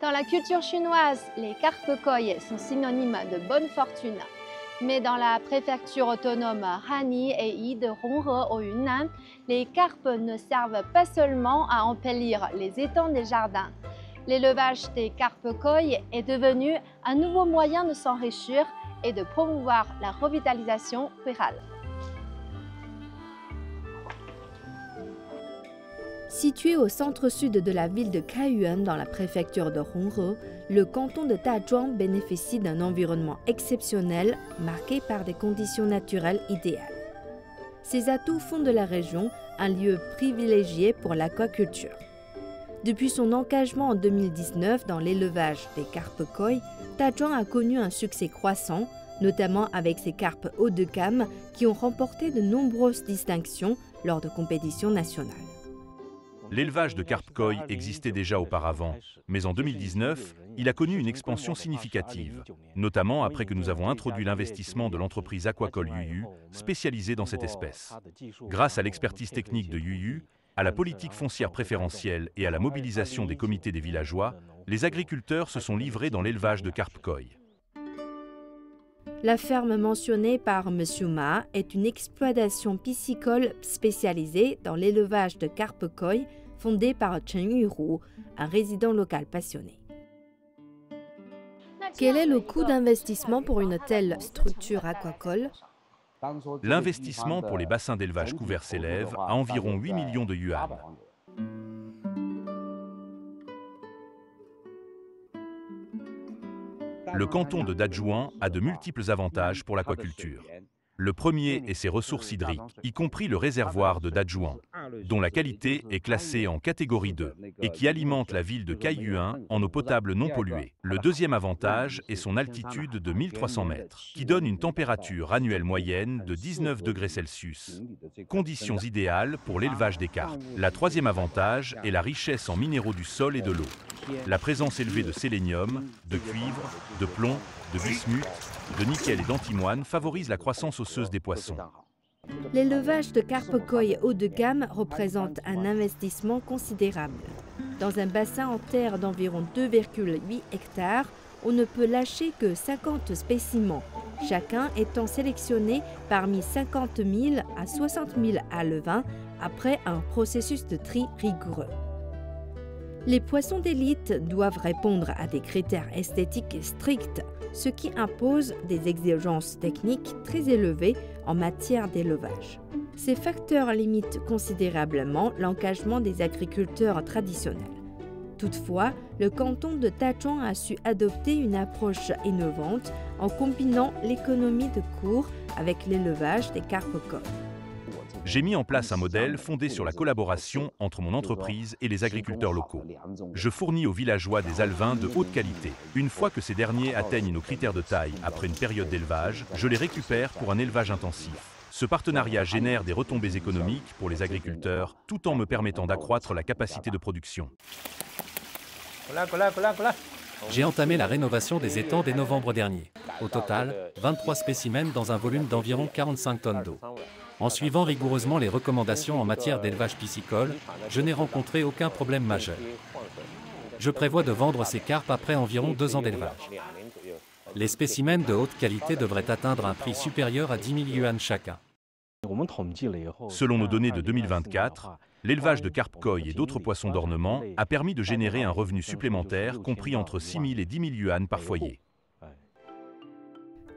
Dans la culture chinoise, les carpes koi sont synonymes de bonne fortune. Mais dans la préfecture autonome Hanyi et Yi de Honghe au Yunnan, les carpes ne servent pas seulement à embellir les étangs des jardins. L'élevage des carpes koi est devenu un nouveau moyen de s'enrichir et de promouvoir la revitalisation rurale. Situé au centre-sud de la ville de Kaiyuan dans la préfecture de Honghe, le canton de Dazhuang bénéficie d'un environnement exceptionnel marqué par des conditions naturelles idéales. Ces atouts font de la région un lieu privilégié pour l'aquaculture. Depuis son engagement en 2019 dans l'élevage des carpes koi, Dazhuang a connu un succès croissant, notamment avec ses carpes haut de gamme qui ont remporté de nombreuses distinctions lors de compétitions nationales. L'élevage de carpes koi existait déjà auparavant, mais en 2019, il a connu une expansion significative, notamment après que nous avons introduit l'investissement de l'entreprise aquacole Yuyu, spécialisée dans cette espèce. Grâce à l'expertise technique de Yuyu, à la politique foncière préférentielle et à la mobilisation des comités des villageois, les agriculteurs se sont livrés dans l'élevage de carpes koi. La ferme mentionnée par M. Ma est une exploitation piscicole spécialisée dans l'élevage de carpes koi fondée par Chen Yuhu, un résident local passionné. Quel est le coût d'investissement pour une telle structure aquacole? L'investissement pour les bassins d'élevage couverts s'élève à environ 8 millions de yuan. Le canton de Dazhuang a de multiples avantages pour l'aquaculture. Le premier est ses ressources hydriques, y compris le réservoir de Dazhuang, dont la qualité est classée en catégorie 2 et qui alimente la ville de Kaiyuan en eau potable non polluée. Le deuxième avantage est son altitude de 1300 mètres, qui donne une température annuelle moyenne de 19 degrés Celsius, conditions idéales pour l'élevage des carpes. La troisième avantage est la richesse en minéraux du sol et de l'eau. La présence élevée de sélénium, de cuivre, de plomb, de bismuth, de nickel et d'antimoine favorise la croissance osseuse des poissons. L'élevage de carpes koi haut de gamme représente un investissement considérable. Dans un bassin en terre d'environ 2,8 hectares, on ne peut lâcher que 50 spécimens, chacun étant sélectionné parmi 50 000 à 60 000 alevins après un processus de tri rigoureux. Les poissons d'élite doivent répondre à des critères esthétiques stricts, ce qui impose des exigences techniques très élevées en matière d'élevage. Ces facteurs limitent considérablement l'engagement des agriculteurs traditionnels. Toutefois, le canton de Dazhuang a su adopter une approche innovante en combinant l'économie de cours avec l'élevage des carpes koi. J'ai mis en place un modèle fondé sur la collaboration entre mon entreprise et les agriculteurs locaux. Je fournis aux villageois des alevins de haute qualité. Une fois que ces derniers atteignent nos critères de taille après une période d'élevage, je les récupère pour un élevage intensif. Ce partenariat génère des retombées économiques pour les agriculteurs, tout en me permettant d'accroître la capacité de production. J'ai entamé la rénovation des étangs dès novembre dernier. Au total, 23 spécimens dans un volume d'environ 45 tonnes d'eau. En suivant rigoureusement les recommandations en matière d'élevage piscicole, je n'ai rencontré aucun problème majeur. Je prévois de vendre ces carpes après environ 2 ans d'élevage. Les spécimens de haute qualité devraient atteindre un prix supérieur à 10 000 yuan chacun. Selon nos données de 2024, l'élevage de carpes koi et d'autres poissons d'ornement a permis de générer un revenu supplémentaire compris entre 6 000 et 10 000 yuan par foyer.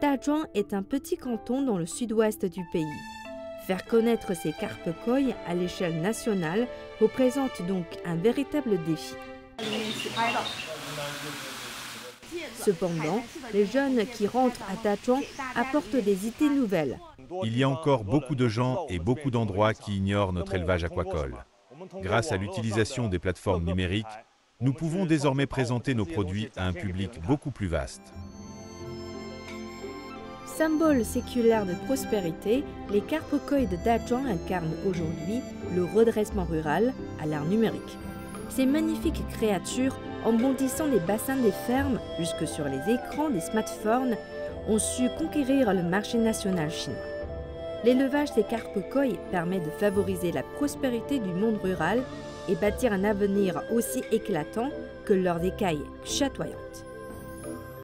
Dazhuang est un petit canton dans le sud-ouest du pays. Faire connaître ces carpes koi à l'échelle nationale représente donc un véritable défi. Cependant, les jeunes qui rentrent à Dazhuang apportent des idées nouvelles. Il y a encore beaucoup de gens et beaucoup d'endroits qui ignorent notre élevage aquacole. Grâce à l'utilisation des plateformes numériques, nous pouvons désormais présenter nos produits à un public beaucoup plus vaste. Symbole séculaire de prospérité, les carpes koi de Dazhuang incarnent aujourd'hui le redressement rural à l'ère numérique. Ces magnifiques créatures, en bondissant les bassins des fermes jusque sur les écrans des smartphones, ont su conquérir le marché national chinois. L'élevage des carpes koi permet de favoriser la prospérité du monde rural et bâtir un avenir aussi éclatant que leurs écailles chatoyantes.